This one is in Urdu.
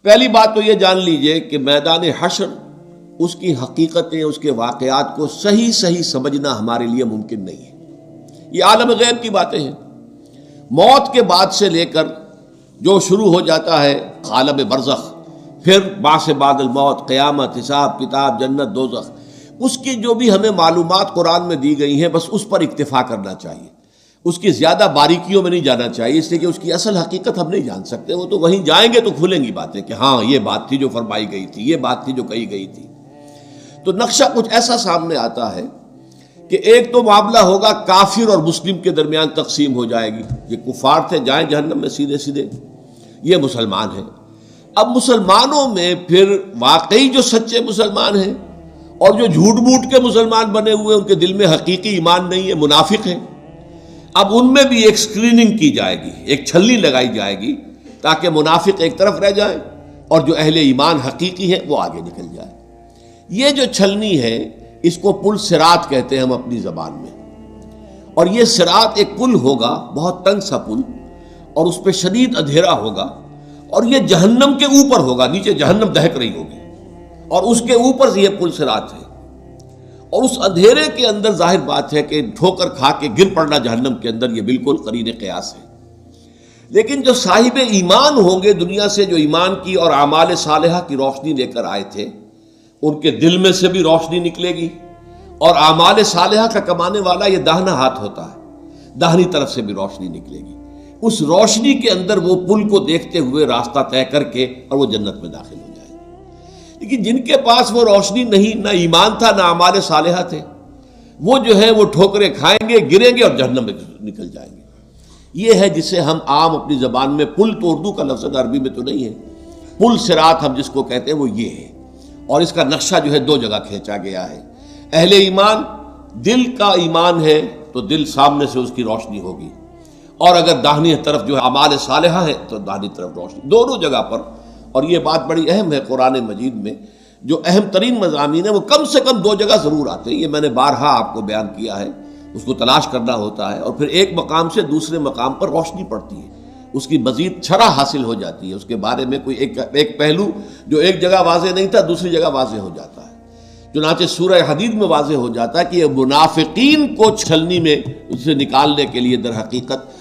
پہلی بات تو یہ جان لیجئے کہ میدان حشر، اس کی حقیقتیں، اس کے واقعات کو صحیح سمجھنا ہمارے لیے ممکن نہیں ہے۔ یہ عالم غیب کی باتیں ہیں۔ موت کے بعد سے لے کر جو شروع ہو جاتا ہے عالم برزخ، پھر بعث بعد الموت، قیامت، حساب کتاب، جنت دوزخ، اس کی جو بھی ہمیں معلومات قرآن میں دی گئی ہیں بس اس پر اکتفا کرنا چاہیے، اس کی زیادہ باریکیوں میں نہیں جانا چاہیے، اس لیے کہ اس کی اصل حقیقت ہم نہیں جان سکتے۔ وہ تو وہیں جائیں گے تو کھلیں گی باتیں کہ ہاں یہ بات تھی جو فرمائی گئی تھی، یہ بات تھی جو کہی گئی تھی۔ تو نقشہ کچھ ایسا سامنے آتا ہے کہ ایک تو معاملہ ہوگا کافر اور مسلم کے درمیان تقسیم ہو جائے گی، یہ کفار تھے جائیں جہنم میں سیدھے، یہ مسلمان ہیں۔ اب مسلمانوں میں پھر واقعی جو سچے مسلمان ہیں اور جو جھوٹ موٹ کے مسلمان بنے ہوئے، ان کے دل میں حقیقی ایمان نہیں ہے، منافق ہیں، اب ان میں بھی ایک سکریننگ کی جائے گی، ایک چھلنی لگائی جائے گی تاکہ منافق ایک طرف رہ جائیں اور جو اہل ایمان حقیقی ہے وہ آگے نکل جائے۔ یہ جو چھلنی ہے اس کو پل صراط کہتے ہیں ہم اپنی زبان میں، اور یہ صراط ایک پل ہوگا، بہت تنگ سا پل، اور اس پہ شدید اندھیرا ہوگا، اور یہ جہنم کے اوپر ہوگا، نیچے جہنم دہک رہی ہوگی اور اس کے اوپر سے یہ پل صراط ہے، اور اس اندھیرے کے اندر ظاہر بات ہے کہ ٹھوکر کھا کے گر پڑنا جہنم کے اندر یہ بالکل قرین قیاس ہے۔ لیکن جو صاحب ایمان ہوں گے دنیا سے، جو ایمان کی اور اعمال صالحہ کی روشنی لے کر آئے تھے، ان کے دل میں سے بھی روشنی نکلے گی، اور اعمال صالحہ کا کمانے والا یہ داہنا ہاتھ ہوتا ہے، داہنی طرف سے بھی روشنی نکلے گی۔ اس روشنی کے اندر وہ پل کو دیکھتے ہوئے راستہ طے کر کے اور وہ جنت میں داخل ہو جائے گی۔ لیکن جن کے پاس وہ روشنی نہیں، نہ ایمان تھا نہ اعمال صالحہ تھے، وہ جو ہے وہ ٹھوکریں کھائیں گے، گریں گے اور جہنم میں نکل جائیں گے۔ یہ ہے جسے ہم عام اپنی زبان میں پل، تو اردو کا لفظ عربی میں تو نہیں ہے، پل صراط ہم جس کو کہتے ہیں وہ یہ ہے، اور اس کا نقشہ جو ہے دو جگہ کھینچا گیا ہے۔ اہل ایمان، دل کا ایمان ہے تو دل سامنے سے اس کی روشنی ہوگی، اور اگر داہنی طرف جو ہے اعمال صالحہ ہے تو داہنی طرف روشنی، دونوں جگہ پر۔ اور یہ بات بڑی اہم ہے، قرآن مجید میں جو اہم ترین مضامین ہیں وہ کم سے کم دو جگہ ضرور آتے ہیں، یہ میں نے بارہا آپ کو بیان کیا ہے، اس کو تلاش کرنا ہوتا ہے، اور پھر ایک مقام سے دوسرے مقام پر روشنی پڑتی ہے، اس کی مزید شرح حاصل ہو جاتی ہے، اس کے بارے میں کوئی ایک پہلو جو ایک جگہ واضح نہیں تھا دوسری جگہ واضح ہو جاتا ہے۔ چنانچہ سورہ حدید میں واضح ہو جاتا ہے کہ یہ منافقین کو چھلنی میں اسے نکالنے کے لیے در حقیقت